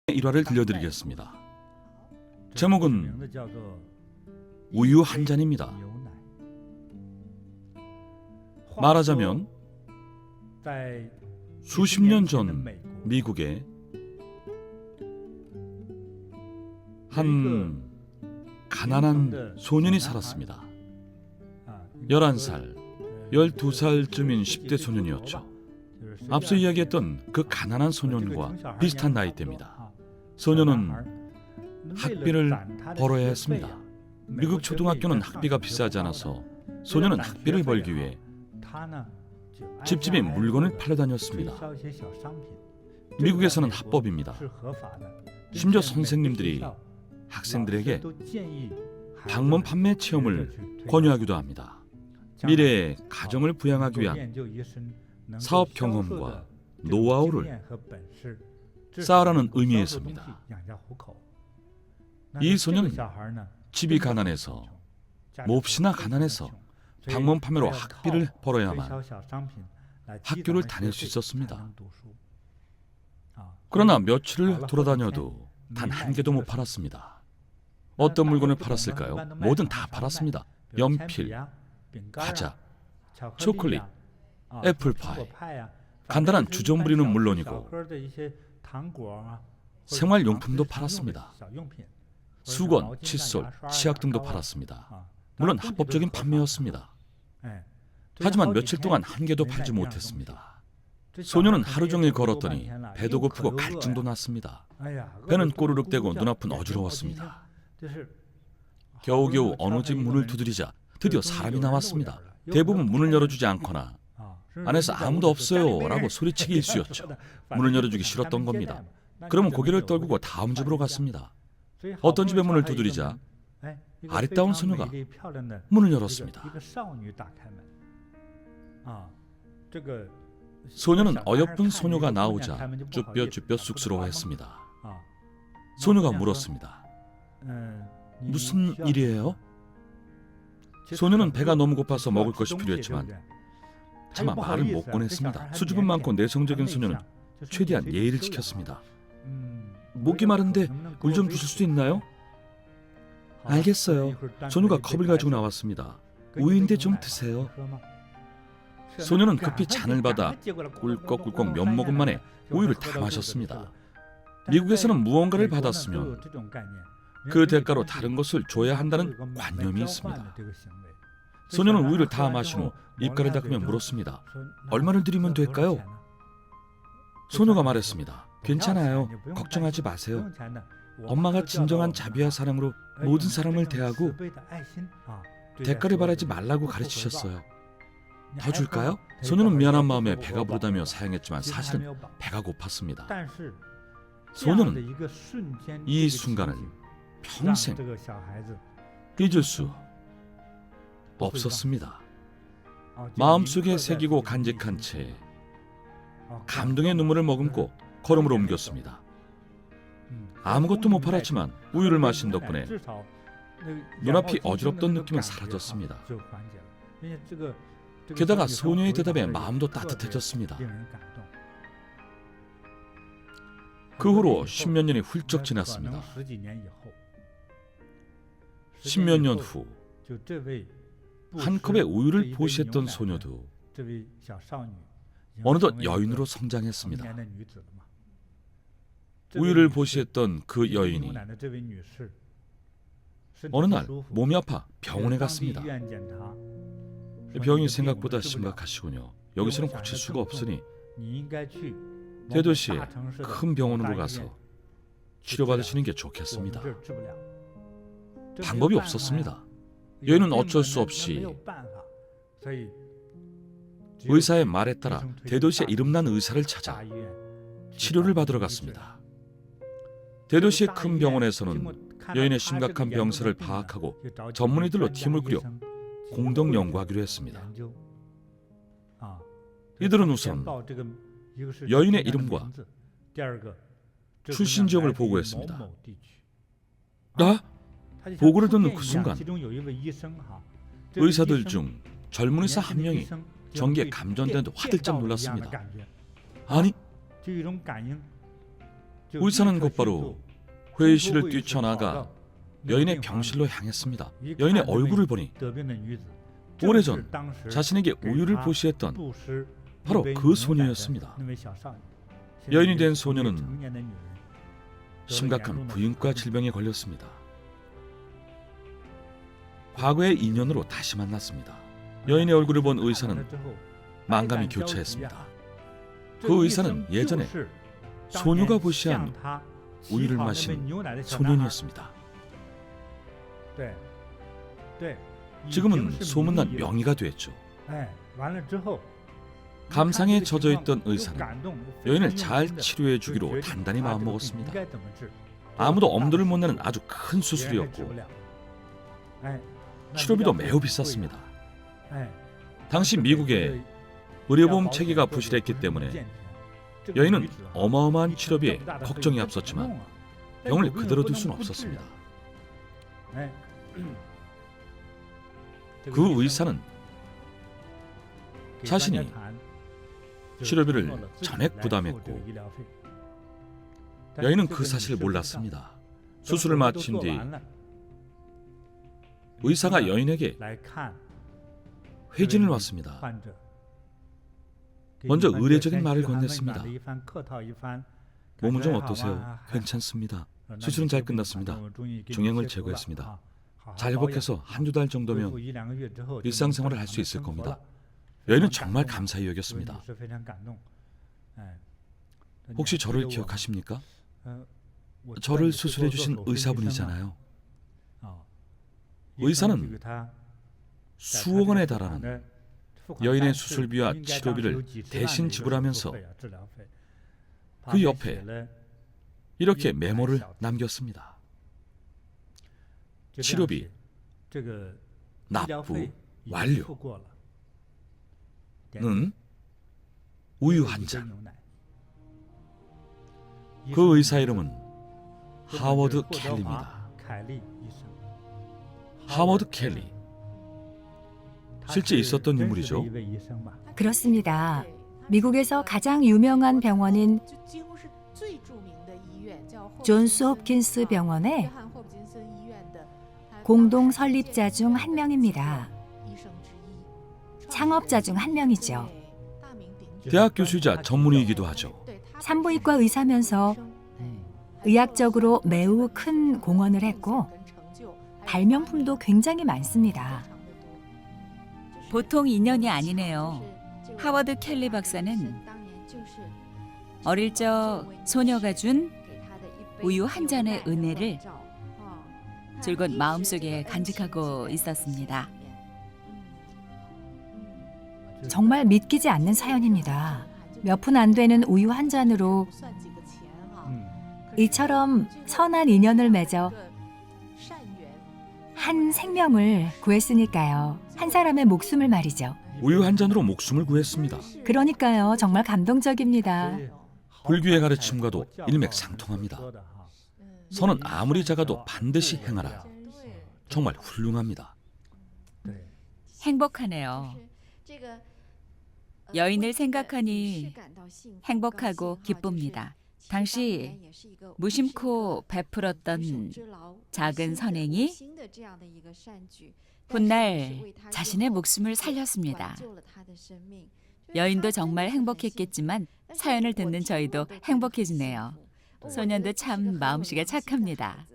일화를 들려드리겠습니다. 제목은 우유 한 잔입니다. 말하자면 수십 년 전 미국에 한 가난한 소년이 살았습니다. 11살, 12살쯤인 10대 소년이었죠. 앞서 이야기했던 그 가난한 소년과 비슷한 나이대입니다. 소년은 학비를 벌어야 했습니다. 미국 초등학교는 학비가 비싸지 않아서 소년은 학비를 벌기 위해 집집이 물건을 팔러 다녔습니다. 미국에서는 합법입니다. 심지어 선생님들이 학생들에게 방문 판매 체험을 권유하기도 합니다. 미래의 가정을 부양하기 위한 사업 경험과 노하우를 쌓으라는 의미에서입니다. 이 소년은 집이 가난해서, 몹시나 가난해서 방문 판매로 학비를 벌어야만 학교를 다닐 수 있었습니다. 그러나 며칠을 돌아다녀도 단 한 개도 못 팔았습니다. 어떤 물건을 팔았을까요? 뭐든 다 팔았습니다. 연필, 과자, 초콜릿, 애플파이, 간단한 주전부리는 물론이고 생활용품도 팔았습니다. 수건, 칫솔, 치약 등도 팔았습니다. 물론 합법적인 판매였습니다. 하지만 며칠 동안 한 개도 팔지 못했습니다. 소년은 하루 종일 걸었더니 배도 고프고 갈증도 났습니다. 배는 꼬르륵대고 눈앞은 어지러웠습니다. 겨우겨우 어느 집 문을 두드리자 드디어 사람이 나왔습니다. 대부분 문을 열어주지 않거나 안에서 아무도 없어요 라고 소리치기 일쑤였죠. 문을 열어주기 싫었던 겁니다. 그러면 고개를 떨구고 다음 집으로 갔습니다. 어떤 집의 문을 두드리자 아리따운 소녀가 문을 열었습니다. 소녀는 어여쁜 소녀가 나오자 쭈뼛쭈뼛 쑥스러워했습니다. 소녀가 물었습니다. 무슨 일이에요? 소녀는 배가 너무 고파서 먹을 것이 필요했지만 차마 말을 못 꺼냈습니다. 수줍음 많고 내성적인 소녀는 최대한 예의를 지켰습니다. 목이 마른데 물 좀 주실 수 있나요? 알겠어요. 소녀가 컵을 가지고 나왔습니다. 우유인데 좀 드세요. 소녀는 급히 잔을 받아 꿀꺽꿀꺽 몇 모금 만에 우유를 다 마셨습니다. 미국에서는 무언가를 받았으면 그 대가로 다른 것을 줘야 한다는 관념이 있습니다. 소녀는 우유를 다 마신 후 입가를 닦으며 물었습니다. 얼마를 드리면 될까요? 소녀가 말했습니다. 괜찮아요. 걱정하지 마세요. 엄마가 진정한 자비와 사랑으로 모든 사람을 대하고 대가를 바라지 말라고 가르치셨어요. 더 줄까요? 소녀는 미안한 마음에 배가 부르다며 사양했지만 사실은 배가 고팠습니다. 소녀는 이 순간을 평생 잊을 수 없었습니다. 마음속에 새기고 간직한 채 감동의 눈물을 머금고 걸음으로 옮겼습니다. 아무것도 못 팔았지만 우유를 마신 덕분에 눈앞이 어지럽던 느낌은 사라졌습니다. 게다가 소녀의 대답에 마음도 따뜻해졌습니다. 그 후로 10몇 년이 훌쩍 지났습니다. 10몇 년 후 한 컵의 우유를 보시했던 소녀도 어느덧 여인으로 성장했습니다. 우유를 보시했던 그 여인이 어느 날 몸이 아파 병원에 갔습니다. 병이 생각보다 심각하시군요. 여기서는 고칠 수가 없으니 대도시의 큰 병원으로 가서 치료받으시는 게 좋겠습니다. 방법이 없었습니다. 여인은 어쩔 수 없이 의사의 말에 따라 대도시에 이름난 의사를 찾아 치료를 받으러 갔습니다. 대도시의 큰 병원에서는 여인의 심각한 병세를 파악하고 전문의들로 팀을 꾸려 공동 연구하기로 했습니다. 이들은 우선 여인의 이름과 출신 지역을 보고했습니다. 보고를 듣는 그 순간 의사들 중 젊은 의사 한 명이 전기에 감전된 듯 화들짝 놀랐습니다. 아니, 의사는 곧바로 회의실을 뛰쳐나가 여인의 병실로 향했습니다. 여인의 얼굴을 보니 오래전 자신에게 우유를 보시했던 바로 그 소녀였습니다. 여인이 된 소녀는 심각한 부인과 질병에 걸렸습니다. 과거의 인연으로 다시 만났습니다. 여인의 얼굴을 본 의사는 만감이 교차했습니다. 그 의사는 예전에 소녀가 보시한 우유를 마신 소년이었습니다. 지금은 소문난 명의가 됐죠. 감상에 젖어있던 의사는 여인을 잘 치료해 주기로 단단히 마음먹었습니다. 아무도 엄두를 못 내는 아주 큰 수술이었고 치료비도 매우 비쌌습니다. 당시 미국에 의료보험 체계가 부실했기 때문에 여인은 어마어마한 치료비에 걱정이 앞섰지만 병을 그대로 둘 수는 없었습니다. 그 의사는 자신이 치료비를 전액 부담했고 여인은 그 사실을 몰랐습니다. 수술을 마친 뒤 의사가 여인에게 회진을 왔습니다. 먼저 의례적인 말을 건넸습니다. 몸은 좀 어떠세요? 괜찮습니다. 수술은 잘 끝났습니다. 종양을 제거했습니다. 잘 회복해서 한두 달 정도면 일상생활을 할 수 있을 겁니다. 여인은 정말 감사히 여겼습니다. 혹시 저를 기억하십니까? 저를 수술해 주신 의사분이잖아요. 의사는 수억 원에 달하는 여인의 수술비와 치료비를 대신 지불하면서 그 옆에 이렇게 메모를 남겼습니다. 치료비 납부 완료는 우유 한 잔. 그 의사 이름은 하워드 켈리입니다. 하워드 켈리. 실제 있었던 인물이죠. 그렇습니다. 미국에서 가장 유명한 병원인 존스 홉킨스 병원의 공동 설립자 중 한 명입니다. 창업자 중 한 명이죠. 대학 교수이자 전문의이기도 하죠. 산부인과 의사면서 의학적으로 매우 큰 공헌을 했고 발명품도 굉장히 많습니다. 보통 인연이 아니네요. 하워드 켈리 박사는 어릴 적 소녀가 준 우유 한 잔의 은혜를 줄곧 마음속에 간직하고 있었습니다. 정말 믿기지 않는 사연입니다. 몇 푼 안 되는 우유 한 잔으로 이처럼 선한 인연을 맺어 한 생명을 구했으니까요. 한 사람의 목숨을 말이죠. 우유 한 잔으로 목숨을 구했습니다. 그러니까요. 정말 감동적입니다. 불교의 가르침과도 일맥상통합니다. 선은 아무리 작아도 반드시 행하라. 정말 훌륭합니다. 행복하네요. 여인을 생각하니 행복하고 기쁩니다. 당시 무심코 베풀었던 작은 선행이 훗날 자신의 목숨을 살렸습니다. 여인도 정말 행복했겠지만 사연을 듣는 저희도 행복해지네요. 소년도 참 마음씨가 착합니다.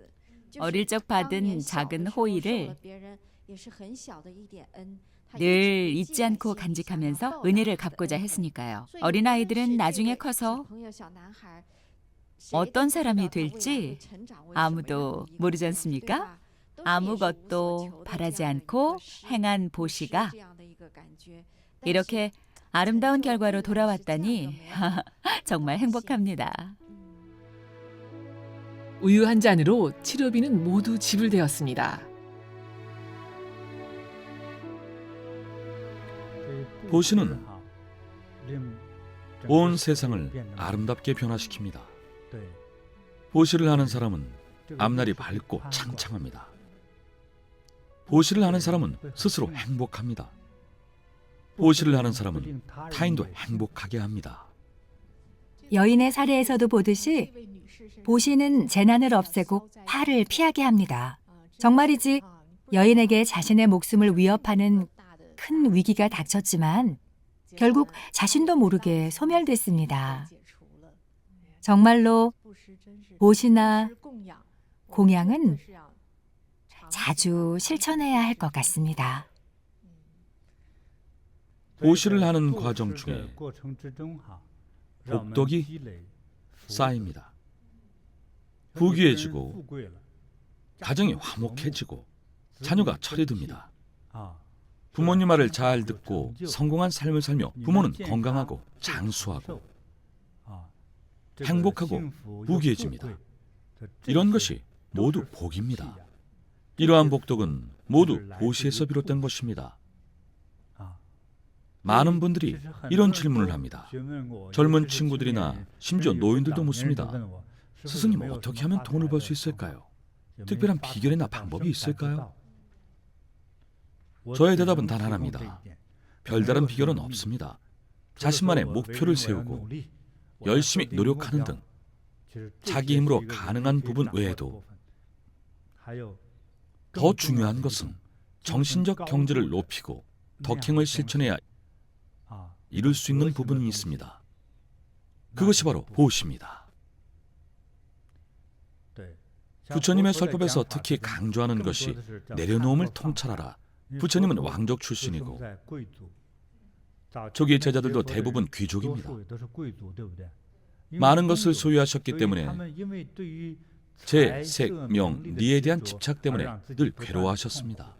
어릴 적 받은 작은 호의를 늘 잊지 않고 간직하면서 은혜를 갚고자 했으니까요. 어린아이들은 나중에 커서 어떤 사람이 될지 아무도 모르지 않습니까? 아무것도 바라지 않고 행한 보시가 이렇게 아름다운 결과로 돌아왔다니 정말 행복합니다. 우유 한 잔으로 치료비는 모두 지불되었습니다. 보시는 온 세상을 아름답게 변화시킵니다. 보시를 하는 사람은 앞날이 밝고 창창합니다. 보시를 하는 사람은 스스로 행복합니다. 보시를 하는 사람은 타인도 행복하게 합니다. 여인의 사례에서도 보듯이 보 씨는 재난을 없애고 화를 피하게 합니다. 정말이지 여인에게 자신의 목숨을 위협하는 큰 위기가 닥쳤지만 결국 자신도 모르게 소멸됐습니다. 정말로 보시나 공양은 자주 실천해야 할 것 같습니다. 보시를 하는 과정 중에 복덕이 쌓입니다. 부귀해지고 가정이 화목해지고 자녀가 철이 듭니다. 부모님 말을 잘 듣고 성공한 삶을 살며 부모는 건강하고 장수하고 행복하고 부귀해집니다. 이런 것이 모두 복입니다. 이러한 복덕은 모두 보시에서 비롯된 것입니다. 많은 분들이 이런 질문을 합니다. 젊은 친구들이나 심지어 노인들도 묻습니다. 스승님, 어떻게 하면 돈을 벌 수 있을까요? 특별한 비결이나 방법이 있을까요? 저의 대답은 단 하나입니다. 별다른 비결은 없습니다. 자신만의 목표를 세우고 열심히 노력하는 등 자기 힘으로 가능한 부분 외에도 더 중요한 것은 정신적 경지를 높이고 덕행을 실천해야 이룰 수 있는 부분이 있습니다. 그것이 바로 보시입니다. 부처님의 설법에서 특히 강조하는 것이 내려놓음을 통찰하라. 부처님은 왕족 출신이고 초기 제자들도 대부분 귀족입니다. 많은 것을 소유하셨기 때문에 재, 색, 명, 리에 대한 집착 때문에 늘 괴로워하셨습니다.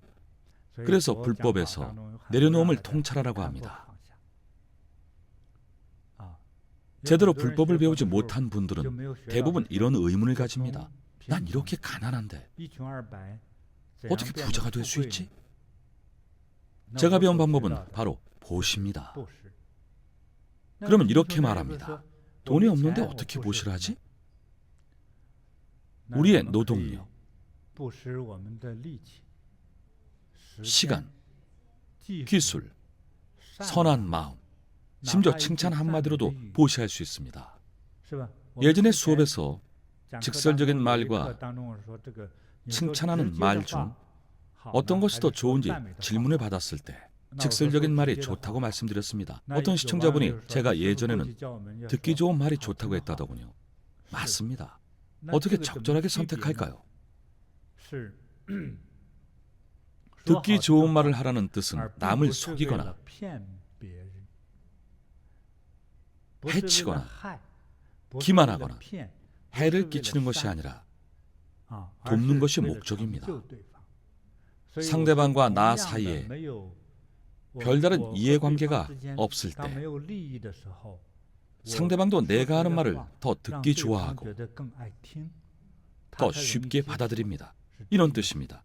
그래서 불법에서 내려놓음을 통찰하라고 합니다. 제대로 불법을 배우지 못한 분들은 대부분 이런 의문을 가집니다. 난 이렇게 가난한데 어떻게 부자가 될 수 있지? 제가 배운 방법은 바로 보시입니다. 그러면 이렇게 말합니다. 돈이 없는데 어떻게 보시를 하지? 우리의 노동력, 시간, 기술, 선한 마음, 심지어 칭찬 한마디로도 보시할 수 있습니다. 예전의 수업에서 직설적인 말과 칭찬하는 말 중 어떤 것이 더 좋은지 질문을 받았을 때 직설적인 말이 좋다고 말씀드렸습니다. 어떤 시청자분이 제가 예전에는 듣기 좋은 말이 좋다고 했다더군요. 맞습니다. 어떻게 적절하게 선택할까요? 듣기 좋은 말을 하라는 뜻은 남을 속이거나 해치거나 기만하거나 해를 끼치는 것이 아니라 돕는 것이 목적입니다. 상대방과 나 사이에 별다른 이해관계가 없을 때 상대방도 내가 하는 말을 더 듣기 좋아하고 더 쉽게 받아들입니다. 이런 뜻입니다.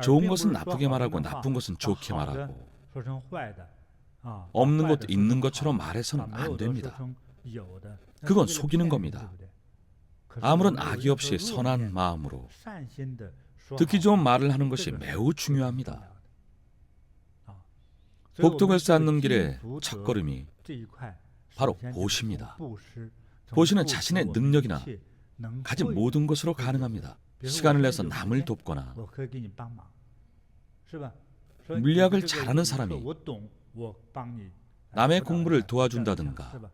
좋은 것은 나쁘게 말하고 나쁜 것은 좋게 말하고 없는 것 있는 것처럼 말해서는 안 됩니다. 그건 속이는 겁니다. 아무런 악의 없이 선한 마음으로 듣기 좋은 말을 하는 것이 매우 중요합니다. 복덕을 쌓는 길의 첫걸음이 바로 보시입니다. 보시는 자신의 능력이나 가진 모든 것으로 가능합니다. 시간을 내서 남을 돕거나 물리학을 잘하는 사람이 남의 공부를 도와준다든가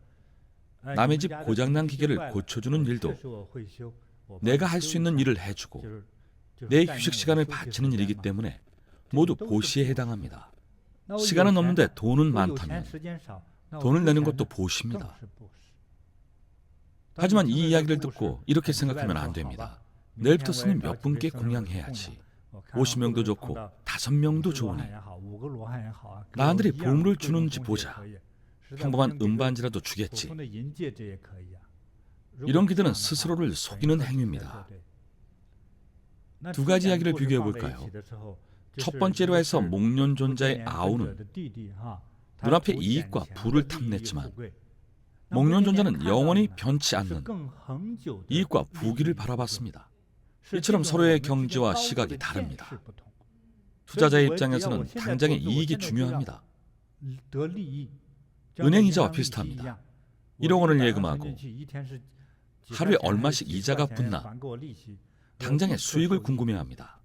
남의 집 고장난 기계를 고쳐주는 일도 내가 할 수 있는 일을 해주고 내 휴식 시간을 바치는 일이기 때문에 모두 보시에 해당합니다. 시간은 없는데 돈은 많다면 돈을 내는 것도 보시입니다. 하지만 이 이야기를 듣고 이렇게 생각하면 안 됩니다. 내일부터 스님 몇 분께 공양해야지. 50명도 좋고 5명도 좋으니 나한들이 보물을 주는지 보자. 평범한 음반지라도 주겠지. 이런 기들은 스스로를 속이는 행위입니다. 두 가지 이야기를 비교해 볼까요? 첫 번째로 해서 목련존자의 아우는 눈앞의 이익과 부를 탐냈지만 목련존자는 영원히 변치 않는 이익과 부귀를 바라봤습니다. 이처럼 서로의 경지와 시각이 다릅니다. 투자자의 입장에서는 당장의 이익이 중요합니다. 은행이자와 비슷합니다. 1억 원을 예금하고 하루에 얼마씩 이자가 붙나 당장의 수익을 궁금해합니다.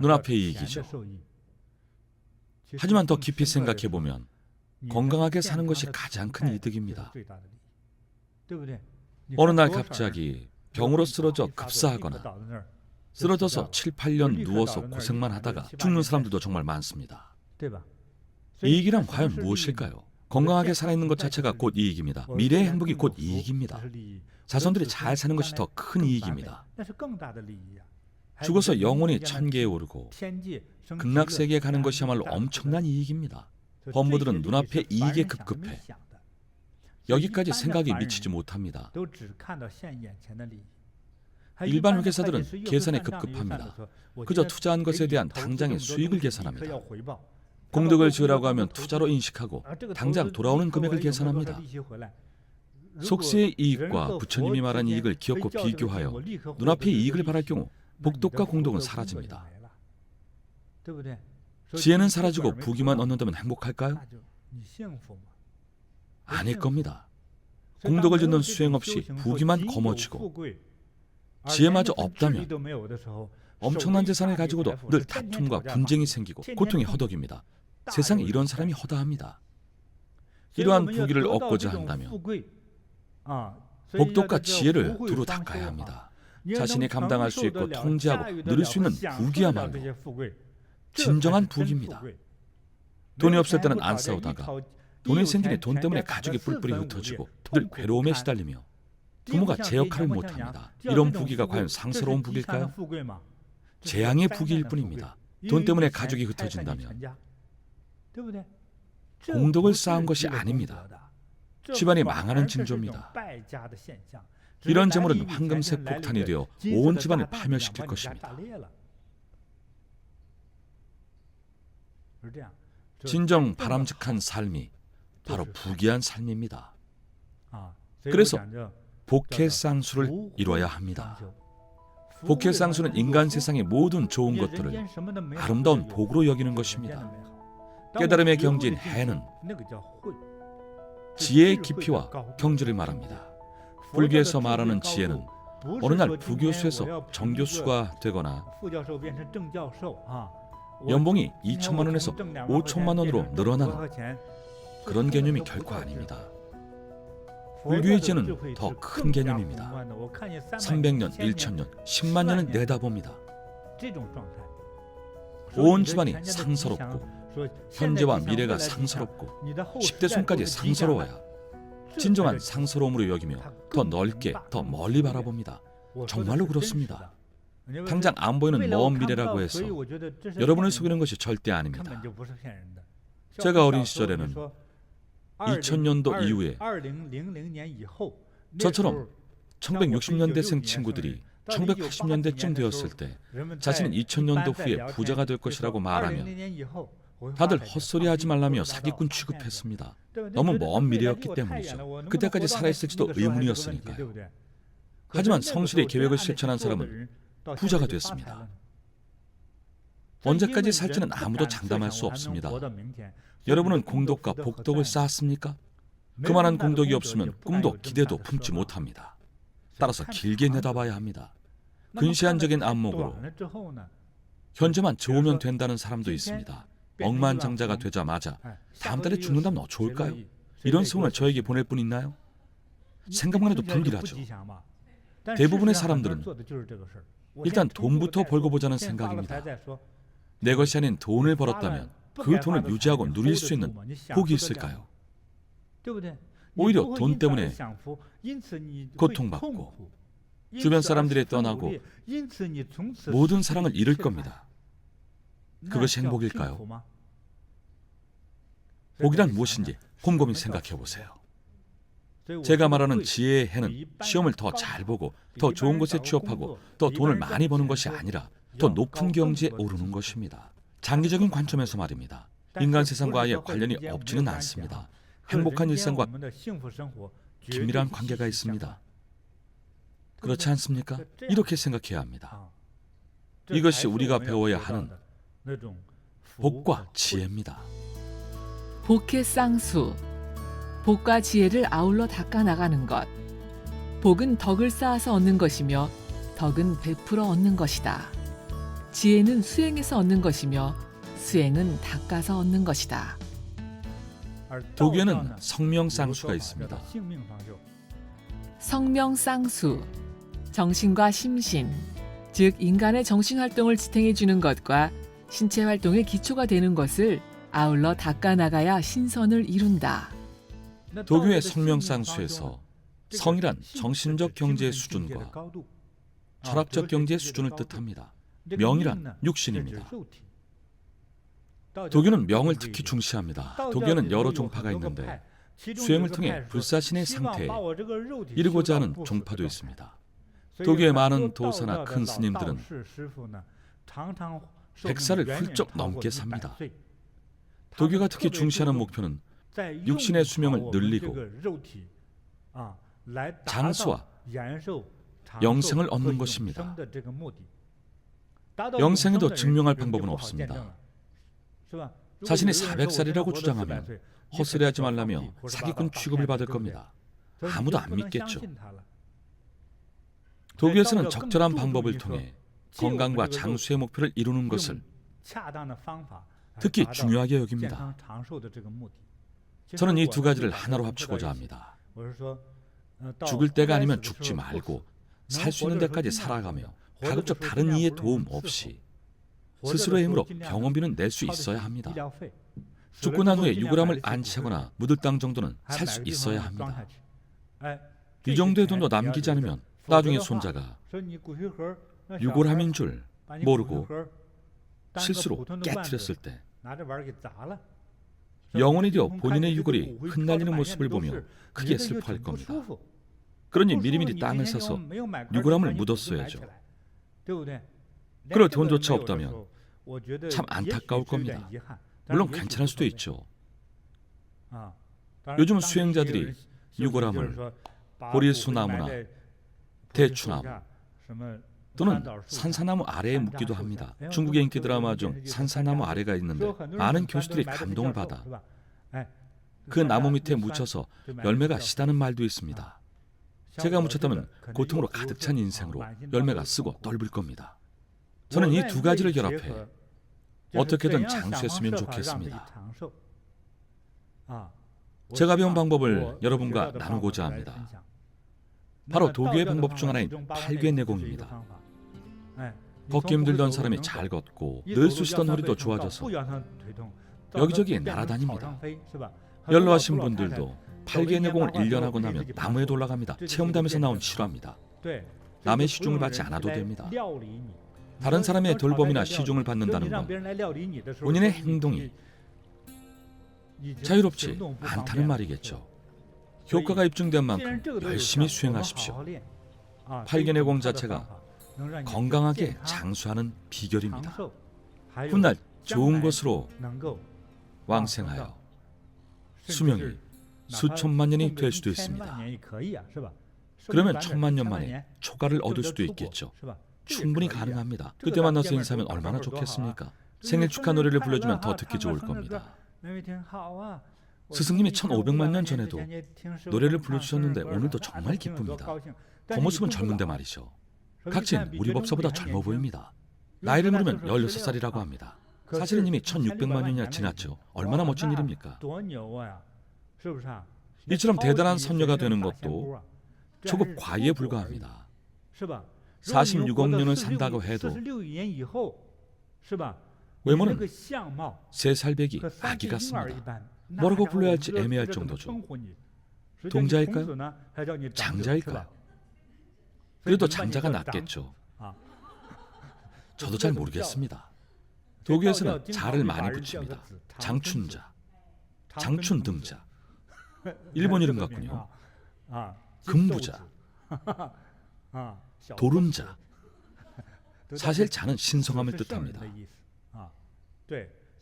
눈앞의 이익이죠. 하지만 더 깊이 생각해보면 건강하게 사는 것이 가장 큰 이득입니다. 어느 날 갑자기 병으로 쓰러져 급사하거나 쓰러져서 7, 8년 누워서 고생만 하다가 죽는 사람들도 정말 많습니다. 이익이란 과연 무엇일까요? 건강하게 살아있는 것 자체가 곧 이익입니다. 미래의 행복이 곧 이익입니다. 자손들이 잘 사는 것이 더 큰 이익입니다. 죽어서 영혼이 천계에 오르고 극락세계에 가는 것이야말로 엄청난 이익입니다. 범부들은 눈앞의 이익에 급급해 여기까지 생각이 미치지 못합니다. 일반 회계사들은 계산에 급급합니다. 그저 투자한 것에 대한 당장의 수익을 계산합니다. 공덕을 지으라고 하면 투자로 인식하고 당장 돌아오는 금액을 계산합니다. 속세의 이익과 부처님이 말한 이익을 기억고 비교하여 눈앞의 이익을 바랄 경우 복덕과 공덕은 사라집니다. 지혜는 사라지고 부귀만 얻는다면 행복할까요? 아닐 겁니다. 공덕을 짓는 수행 없이 부귀만 거머쥐고 지혜마저 없다면 엄청난 재산을 가지고도 늘 다툼과 분쟁이 생기고 고통이 허덕입니다. 세상에 이런 사람이 허다합니다. 이러한 부귀를 얻고자 한다면 복덕과 지혜를 두루 닦아야 합니다. 자신이 감당할 수 있고 통제하고 누릴 수 있는 부귀야말로 진정한 부귀입니다. 돈이 없을 때는 안 싸우다가 돈이 생기니 돈 때문에 가족이 뿔뿔이 흩어지고 늘 괴로움에 시달리며 부모가 제 역할을 못합니다. 이런 부귀가 과연 상스러운 부귀일까요? 재앙의 부귀일 뿐입니다. 돈 때문에 가족이 흩어진다면 공덕을 쌓은 것이 아닙니다. 집안이 망하는 징조입니다. 이런 재물은 황금색 폭탄이 되어 온 집안을 파멸시킬 것입니다. 진정 바람직한 삶이 바로 부귀한 삶입니다. 그래서 복해쌍수를 이뤄야 합니다. 복해쌍수는 인간 세상의 모든 좋은 것들을 아름다운 복으로 여기는 것입니다. 깨달음의 경지인 해는 지혜의 깊이와 경지를 말합니다. 불교에서 말하는 지혜는 어느 날 부교수에서 정교수가 되거나 연봉이 2천만 원에서 5천만 원으로 늘어나는 그런 개념이 결코 아닙니다. 불교의 지혜는 더 큰 개념입니다. 300년, 1000년, 10만 년을 내다봅니다. 온 집안이 상서롭고 현재와 미래가 상서롭고 10대 손까지 상서로워야 진정한 상서로움으로 여기며 더 넓게, 더 멀리 바라봅니다. 정말로 그렇습니다. 당장 안 보이는 먼 미래라고 해서 여러분을 속이는 것이 절대 아닙니다. 제가 어린 시절에는 2000년도 이후에 저처럼 1960년대생 친구들이 1980년대쯤 되었을 때 자신은 2000년도 후에 부자가 될 것이라고 말하면 다들 헛소리하지 말라며 사기꾼 취급했습니다. 너무 먼 미래였기 때문이죠. 그때까지 살아있을지도 의문이었으니까요. 하지만 성실히 계획을 실천한 사람은 부자가 됐습니다. 언제까지 살지는 아무도 장담할 수 없습니다. 여러분은 공덕과 복덕을 쌓았습니까? 그만한 공덕이 없으면 꿈도 기대도 품지 못합니다. 따라서 길게 내다봐야 합니다. 근시안적인 안목으로 현재만 좋으면 된다는 사람도 있습니다. 억만장자가 되자마자 다음 달에 죽는다면 좋을까요? 이런 소원을 저에게 보낼 분 있나요? 생각만 해도 불길하죠. 대부분의 사람들은 일단 돈부터 벌고 보자는 생각입니다. 내 것이 아닌 돈을 벌었다면 그 돈을 유지하고 누릴 수 있는 복이 있을까요? 오히려 돈 때문에 고통받고 주변 사람들이 떠나고 모든 사랑을 잃을 겁니다. 그것이 행복일까요? 복이란 무엇인지 곰곰이 생각해 보세요. 제가 말하는 지혜의 해는 시험을 더 잘 보고 더 좋은 곳에 취업하고 더 돈을 많이 버는 것이 아니라 더 높은 경지에 오르는 것입니다. 장기적인 관점에서 말입니다. 인간 세상과 아예 관련이 없지는 않습니다. 행복한 일상과 긴밀한 관계가 있습니다. 그렇지 않습니까? 이렇게 생각해야 합니다. 이것이 우리가 배워야 하는 복과 지혜입니다. 복해쌍수. 복과 지혜를 아울러 닦아 나가는 것. 복은 덕을 쌓아서 얻는 것이며 덕은 베풀어 얻는 것이다. 지혜는 수행해서 얻는 것이며 수행은 닦아서 얻는 것이다. 도교에는 성명쌍수가 있습니다. 성명쌍수, 정신과 심신, 즉 인간의 정신활동을 지탱해 주는 것과 신체 활동의 기초가 되는 것을 아울러 닦아 나가야 신선을 이룬다. 도교의 성명쌍수에서 성이란 정신적 경제의 수준과 철학적 경제의 수준을 뜻합니다. 명이란 육신입니다. 도교는 명을 특히 중시합니다. 도교는 여러 종파가 있는데 수행을 통해 불사신의 상태에 이르고자 하는 종파도 있습니다. 도교의 많은 도사나 큰 스님들은 100살을 훌쩍 넘게 삽니다. 도교가 특히 중시하는 목표는 육신의 수명을 늘리고 장수와 영생을 얻는 것입니다. 영생에도 증명할 방법은 없습니다. 자신이 400살이라고 주장하면 헛소리하지 말라며 사기꾼 취급을 받을 겁니다. 아무도 안 믿겠죠. 도교에서는 적절한 방법을 통해 건강과 장수의 목표를 이루는 것을 특히 중요하게 여깁니다. 저는 이 두 가지를 하나로 합치고자 합니다. 죽을 때가 아니면 죽지 말고 살 수 있는 데까지 살아가며 가급적 다른 이의 도움 없이 스스로의 힘으로 병원비는 낼 수 있어야 합니다. 죽고 난 후에 유골함을 안치하거나 묻을 땅 정도는 살 수 있어야 합니다. 이 정도의 돈도 남기지 않으면 나중에 손자가 유골함인 줄 모르고 실수로 깨트렸을 때 영혼이 되어 본인의 유골이 흩날리는 모습을 보며 크게 슬퍼할 겁니다. 그러니 미리미리 땅을 사서 유골함을 묻었어야죠. 그럴 돈조차 없다면 참 안타까울 겁니다. 물론 괜찮을 수도 있죠. 요즘 수행자들이 유골함을 보리수나무나 대추나무 또는 산사나무 아래에 묻기도 합니다. 중국의 인기 드라마 중 산사나무 아래가 있는데 많은 교수들이 감동을 받아 그 나무 밑에 묻혀서 열매가 시다는 말도 있습니다. 제가 묻혔다면 고통으로 가득 찬 인생으로 열매가 쓰고 떫을 겁니다. 저는 이 두 가지를 결합해 어떻게든 장수했으면 좋겠습니다. 제가 배운 방법을 여러분과 나누고자 합니다. 바로 도교의 방법 중 하나인 팔괘내공입니다. 걷기 힘들던 사람이 잘 걷고 늘 쑤시던 허리도 좋아져서 여기저기 날아다닙니다. 연로하신 분들도 팔괘내공을 1년 하고 나면 나무에도 올라갑니다. 체험담에서 나온 실화입니다. 남의 시중을 받지 않아도 됩니다. 다른 사람의 돌봄이나 시중을 받는다는 건 본인의 행동이 자유롭지 않다는 말이겠죠. 효과가 입증된 만큼 열심히 수행하십시오. 팔괘내공 자체가 건강하게 장수하는 비결입니다. 훗날 좋은 곳으로 왕생하여 수명이 수천만 년이 될 수도 있습니다. 그러면 천만 년 만에 초가를 얻을 수도 있겠죠. 충분히 가능합니다. 그때 만나서 인사하면 얼마나 좋겠습니까? 생일 축하 노래를 불러주면 더 듣기 좋을 겁니다. 스승님이 1500만 년 전에도 노래를 불러주셨는데 오늘도 정말 기쁩니다. 겉모습은 젊은데 말이죠. 각진 우리 법사보다 젊어 보입니다. 나이를 물으면 16살이라고 합니다. 사실은 이미 1600만 년이나 지났죠. 얼마나 멋진 일입니까? 이처럼 대단한 선녀가 되는 것도 조금 과의에 불과합니다. 46억 년을 산다고 해도 외모는 3살배기 아기 같습니다. 뭐라고 불러야 할지 애매할 정도죠. 동자일까요? 장자일까요? 그래도 장자가 낫겠죠. 저도 잘 모르겠습니다. 도교에서는 자를 많이 붙입니다. 장춘자, 장춘등자. 일본 이름 같군요. 금부자, 도른자. 사실 자는 신성함을 뜻합니다.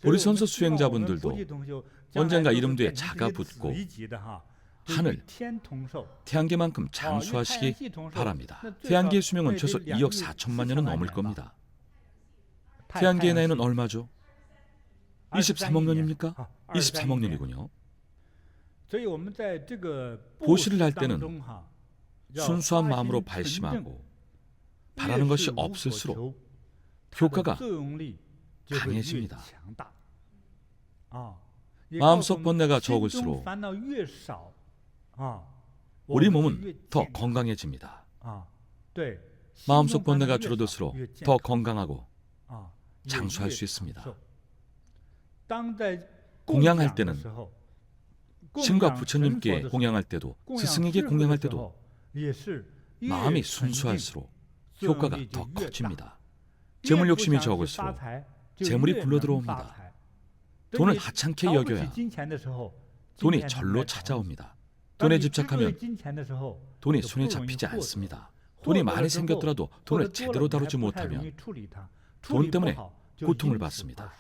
보리선서 수행자분들도 언젠가 이름 뒤에 자가 붙고 하늘, 태양계만큼 장수하시기 바랍니다. 태양계의 수명은 최소 2억 4천만 년은 넘을 겁니다. 태양계의 나이는 얼마죠? 23억 년입니까? 23억 년이군요. 보시를 할 때는 순수한 마음으로 발심하고 바라는 것이 없을수록 효과가 강해집니다. 마음속 번뇌가 적을수록 우리 몸은 더 건강해집니다. 마음속 번뇌가 줄어들수록 더 건강하고 장수할 수 있습니다. 공양할 때는 신과 부처님께 공양할 때도 스승에게 공양할 때도 마음이 순수할수록 효과가 더 커집니다. 재물 욕심이 적을수록 재물이 굴러들어옵니다. 돈을 하찮게 여겨야 돈이 절로 찾아옵니다. 돈에 집착하면 돈이 손에 잡히지 않습니다. 돈이 많이 생겼더라도 돈을 제대로 다루지 못하면 돈 때문에 고통을 받습니다.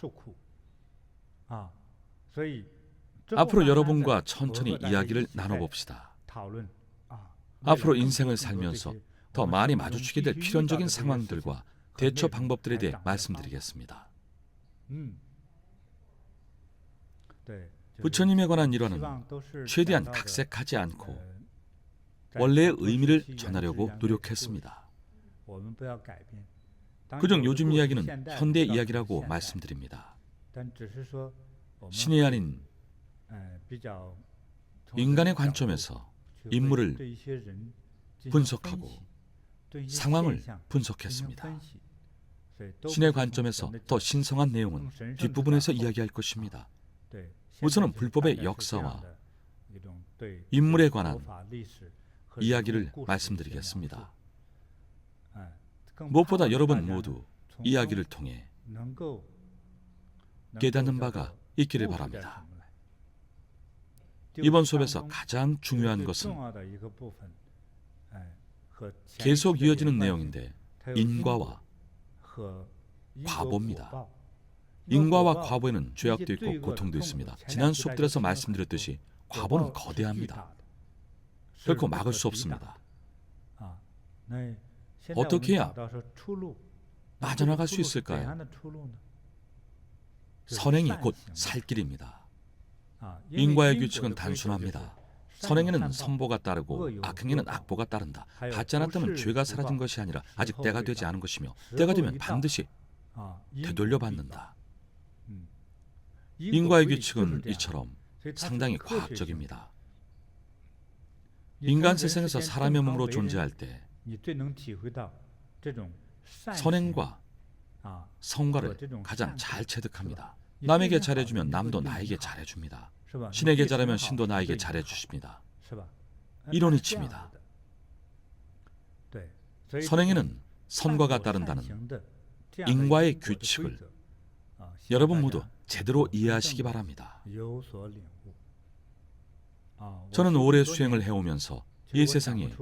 앞으로 여러분과 천천히 이야기를 나눠봅시다. 앞으로 인생을 살면서 더 많이 마주치게 될 필연적인 상황들과 대처 방법들에 대해 말씀드리겠습니다. 부처님에 관한 일화는 최대한 각색하지 않고 원래의 의미를 전하려고 노력했습니다. 그중 요즘 이야기는 현대 이야기라고 말씀드립니다. 신이 아닌 인간의 관점에서 인물을 분석하고 상황을 분석했습니다. 신의 관점에서 더 신성한 내용은 뒷부분에서 이야기할 것입니다. 우선은 불법의 역사와 인물에 관한 이야기를 말씀드리겠습니다. 무엇보다 여러분 모두 이야기를 통해 깨닫는 바가 있기를 바랍니다. 이번 수업에서 가장 중요한 것은 계속 이어지는 내용인데 인과와 과보입니다. 인과와 과보에는 죄악도 있고 고통도 있습니다. 지난 수업들에서 말씀드렸듯이 과보는 거대합니다. 결코 막을 수 없습니다. 어떻게 해야 빠져나갈 수 있을까요? 선행이 곧 살길입니다. 인과의 규칙은 단순합니다. 선행에는 선보가 따르고 악행에는 악보가 따른다. 받지 않았다면 죄가 사라진 것이 아니라 아직 때가 되지 않은 것이며 때가 되면 반드시 되돌려받는다. 인과의 규칙은 이처럼 상당히 과학적입니다. 인간 세상에서 사람의 몸으로 존재할 때 선행과 성과를 가장 잘 체득합니다. 남에게 잘해주면 남도 나에게 잘해줍니다. 신에게 잘하면 신도 나에게 잘해주십니다. 이런 이치입니다. 선행에는 선과가 따른다는 인과의 규칙을 여러분 모두 제대로 이해하시기 바랍니다. 저는 오래 수행을 해오면서 이 세상에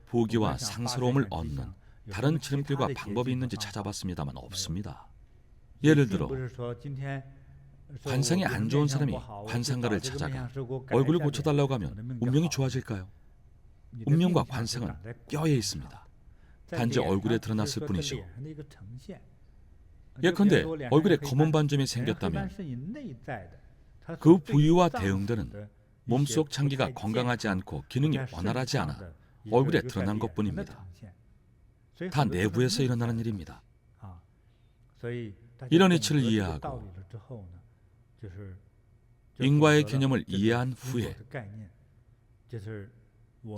보기와 상스러움을 얻는 다른 지름길과 방법이 있는지 찾아봤습니다만 없습니다. 예를 들어 관상이 안 좋은 사람이 관상가를 찾아가 얼굴을 고쳐달라고 하면 운명이 좋아질까요? 운명과 관상은 뼈에 있습니다. 단지 얼굴에 드러났을 뿐이죠. 예컨대 얼굴에 검은 반점이 생겼다면 그 부위와 대응되는 몸속 장기가 건강하지 않고 기능이 원활하지 않아 얼굴에 드러난 것뿐입니다. 다 내부에서 일어나는 일입니다. 이런 이치를 이해하고 인과의 개념을 이해한 후에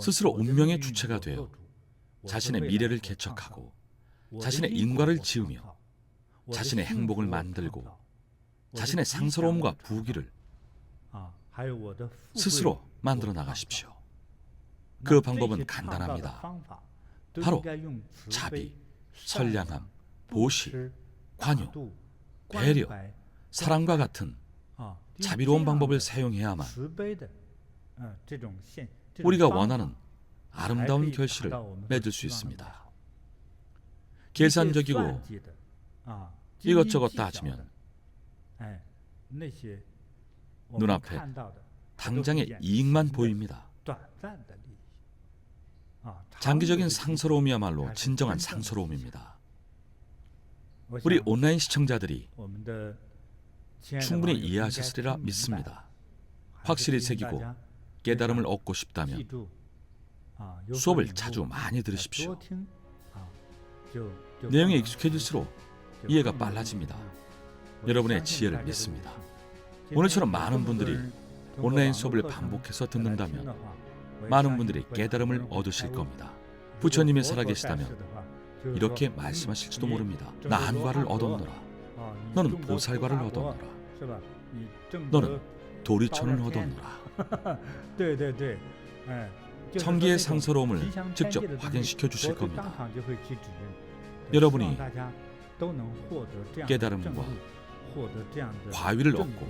스스로 운명의 주체가 되어 자신의 미래를 개척하고 자신의 인과를 지으며 자신의 행복을 만들고 자신의 상스러움과 부귀를 스스로 만들어 나가십시오. 그 방법은 간단합니다. 바로 자비, 선량함, 보시, 관용, 배려, 사랑과 같은 자비로운 방법을 사용해야만 우리가 원하는 아름다운 결실을 맺을 수 있습니다. 계산적이고 이것저것 따지면 눈앞에 당장의 이익만 보입니다. 장기적인 상스러움이야말로 진정한 상스러움입니다. 우리 온라인 시청자들이 충분히 이해하셨으리라 믿습니다. 확실히 새기고 깨달음을 얻고 싶다면 수업을 자주 많이 들으십시오. 내용에 익숙해질수록 이해가 빨라집니다. 여러분의 지혜를 믿습니다. 오늘처럼 많은 분들이 온라인 수업을 반복해서 듣는다면 많은 분들이 깨달음을 얻으실 겁니다. 부처님이 살아계시다면 이렇게 말씀하실지도 모릅니다. 나 한과를 얻었노라. 너는 보살과를 얻었노라. 너는 도리천을 얻었노라. 청기의 상서로움을 직접 확인시켜 주실 겁니다. 여러분이 깨달음과 과위를 얻고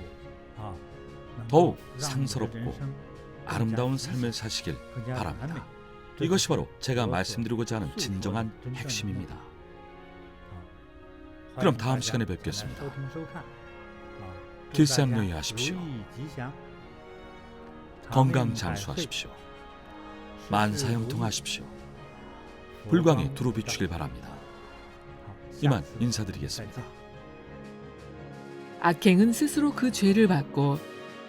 더욱 상서롭고 아름다운 삶을 사시길 바랍니다. 이것이 바로 제가 말씀드리고자 하는 진정한 핵심입니다. 그럼 다음 시간에 뵙겠습니다. 길삼노예하십시오. 건강 장수하십시오. 만사형통하십시오. 불광이 두루 비추길 바랍니다. 이만 인사드리겠습니다. 악행은 스스로 그 죄를 받고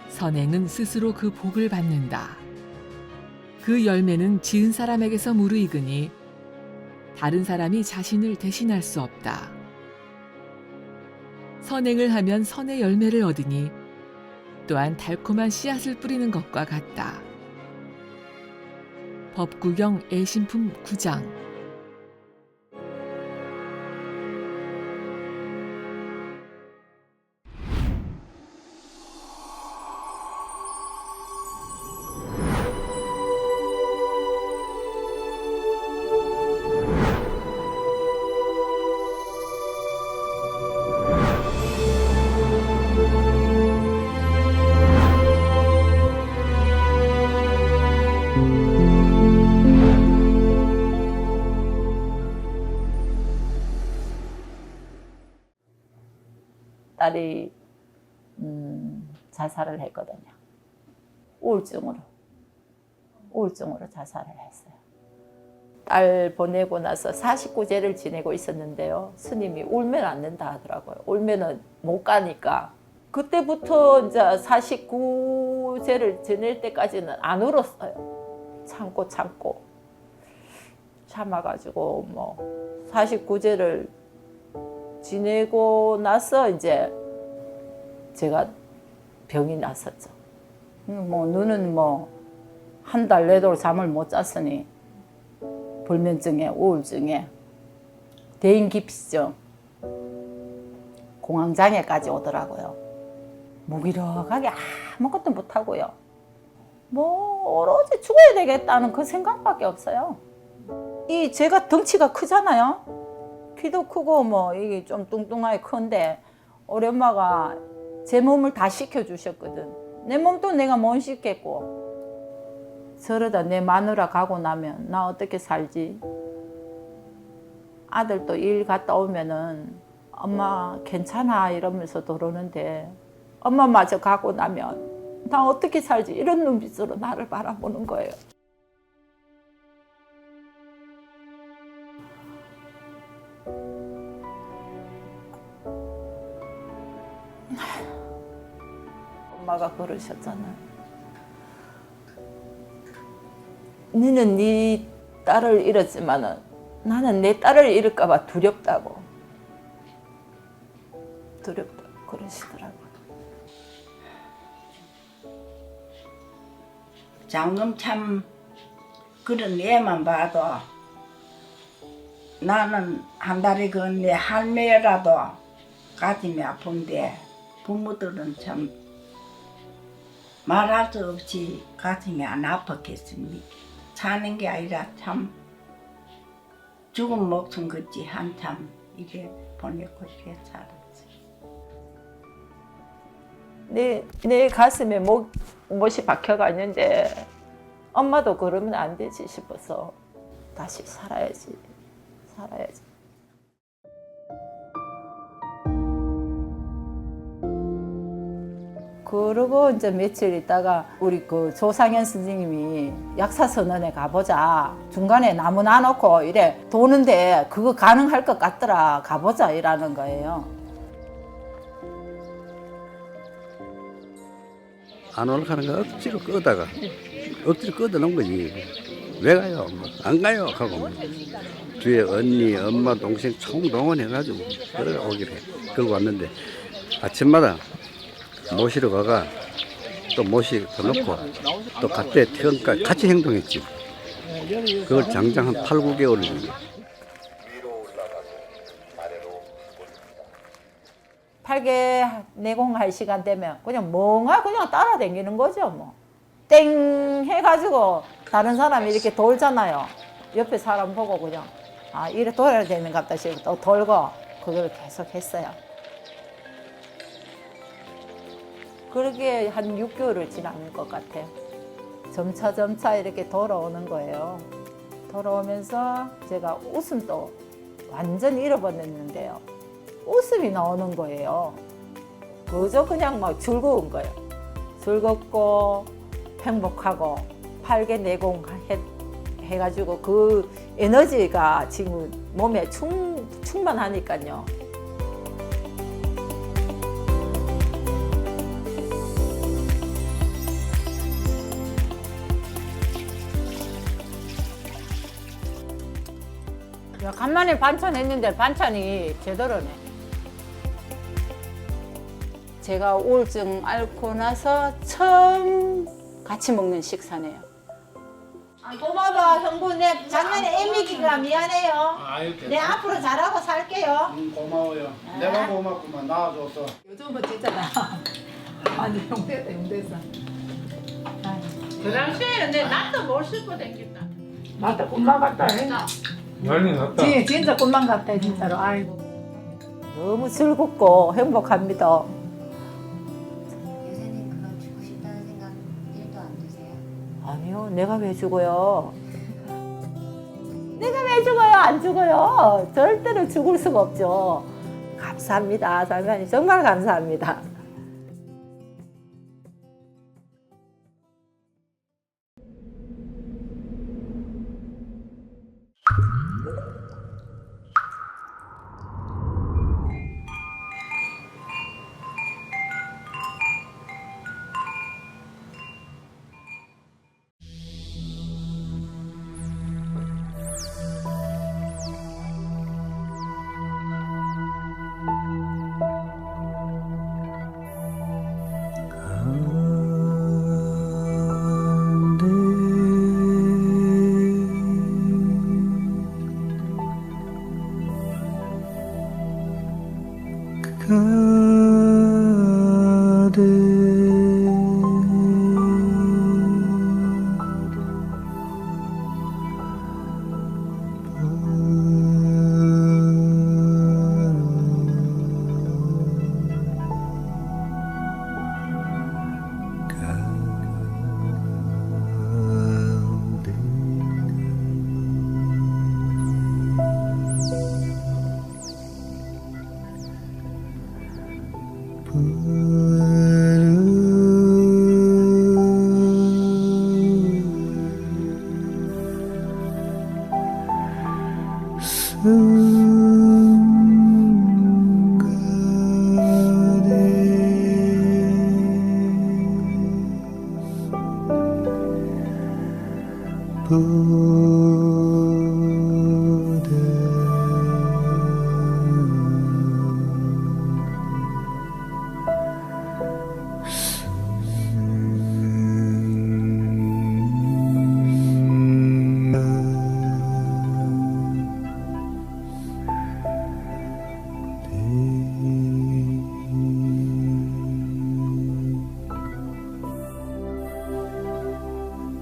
선행은 스스로 그 복을 받는다. 그 열매는 지은 사람에게서 무르익으니 다른 사람이 자신을 대신할 수 없다. 선행을 하면 선의 열매를 얻으니 또한 달콤한 씨앗을 뿌리는 것과 같다. 법구경 애신품 9장. 딸이 자살을 했거든요. 우울증으로 자살을 했어요. 딸 보내고 나서 49제를 지내고 있었는데요. 스님이 울면 안 된다 하더라고요. 울면은 못 가니까. 그때부터 이제 49제를 지낼 때까지는 안 울었어요. 참아가지고 뭐 49제를 지내고 나서 이제 제가 병이 났었죠. 뭐 눈은 뭐 한 달 내도록 잠을 못 잤으니 불면증에 우울증에 대인기피증 공황장애까지 오더라고요. 무기력하게 아무것도 못하고요. 뭐 오로지 죽어야 되겠다는 그 생각밖에 없어요. 이 제가 덩치가 크잖아요. 키도 크고 뭐 이게 좀 뚱뚱하게 큰데 우리 엄마가 제 몸을 다 씻겨주셨거든. 내 몸도 내가 못 씻겠고 저러다 내 마누라 가고 나면 나 어떻게 살지? 아들도 일 갔다 오면은 엄마 괜찮아 이러면서 그러는데 엄마마저 가고 나면 나 어떻게 살지? 이런 눈빛으로 나를 바라보는 거예요. 엄마가 그러셨잖아요. 너는 네 딸을 잃었지만은 나는 내 딸을 잃을까 봐 두렵다고 그러시더라고요. 장금 참 그런 애만 봐도 나는 한 달에 그 내 할매라도 가슴이 아픈데 부모들은 참 말할 수 없이 가슴이 안 아팠겠습니까? 사는 게 아니라 참 죽은 목숨 같이 한참 이래 보내고 이래 살았지. 내 가슴에 못이 박혀가 있는데 엄마도 그러면 안 되지 싶어서 다시 살아야지. 그러고 이제 며칠 있다가 우리 그 조상현 선생님이 약사선언에 가보자. 중간에 나무 놔놓고 이래 도는데 그거 가능할 것 같더라. 가보자 이라는 거예요. 안 올라가는 거 억지로 끄다가 억지로 끄어놓은 거지. 왜 가요? 안 가요 하고 뒤에 언니, 엄마, 동생 총동원해가지고 그래 오기로 해. 그러고 왔는데 아침마다 모시러 가가 또 모시 더 놓고 또 갔대 퇴근까지 같이 행동했지. 그걸 장장 한 8, 9개월을 준 거야. 8개 내공할 시간 되면 그냥 멍하 그냥 따라다니는 거죠 뭐. 땡 해가지고 다른 사람이 이렇게 돌잖아요. 옆에 사람 보고 그냥 아 이래 돌아야 되는 것 같다 싶고 또 돌고 그걸 계속 했어요. 그렇게 한 6개월을 지난 것 같아요. 점차 이렇게 돌아오는 거예요. 돌아오면서 제가 웃음도 완전히 잃어버렸는데요. 웃음이 나오는 거예요. 그저 그냥 막 즐거운 거예요. 즐겁고 행복하고 8개 내공 해가지고 그 에너지가 지금 몸에 충만하니까요. 야, 간만에 반찬 했는데 반찬이 제대로네. 제가 우울증 앓고 나서 처음 같이 먹는 식사네요. 고마워 형부. 내 작년에 애미기가 미안해요. 내 앞으로 잘하고 살게요. 고마워요. 내가 고맙구만 나와줘서. 요즘은 진짜 나 아니 용됐어. 그 당시에는 내 나도 못 싣고 댕겼다. 맞다 꿈만 같다. 난리 났다. 진짜 꿈만 같아 진짜로. 아이고 너무 즐겁고 행복합니다. 요새는 그런 죽고 싶다는 생각 1도 안 드세요? 아니요, 내가 왜 죽어요? 내가 왜 죽어요? 안 죽어요. 절대로 죽을 수가 없죠. 감사합니다, 장관님. 정말 감사합니다.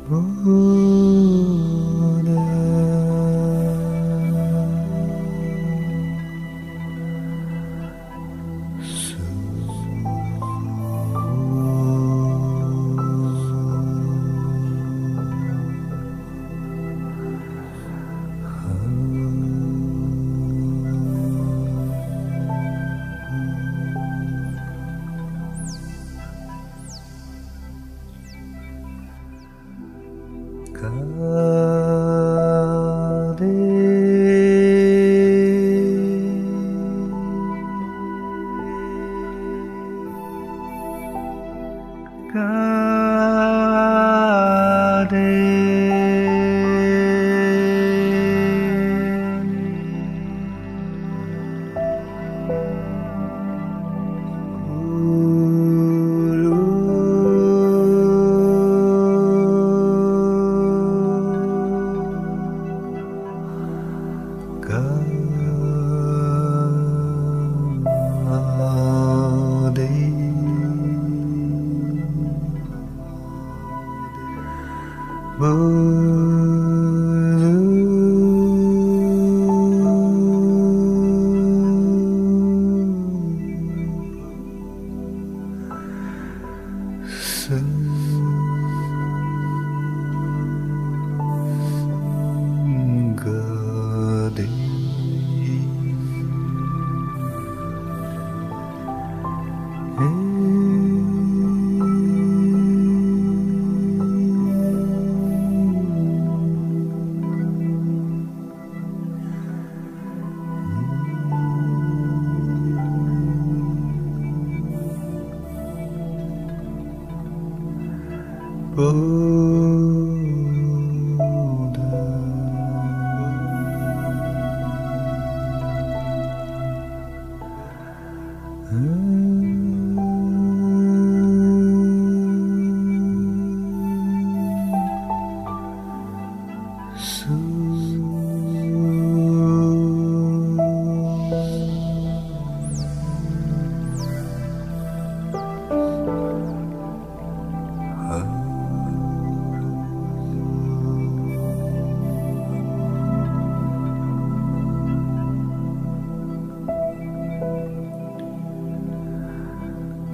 보내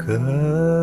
그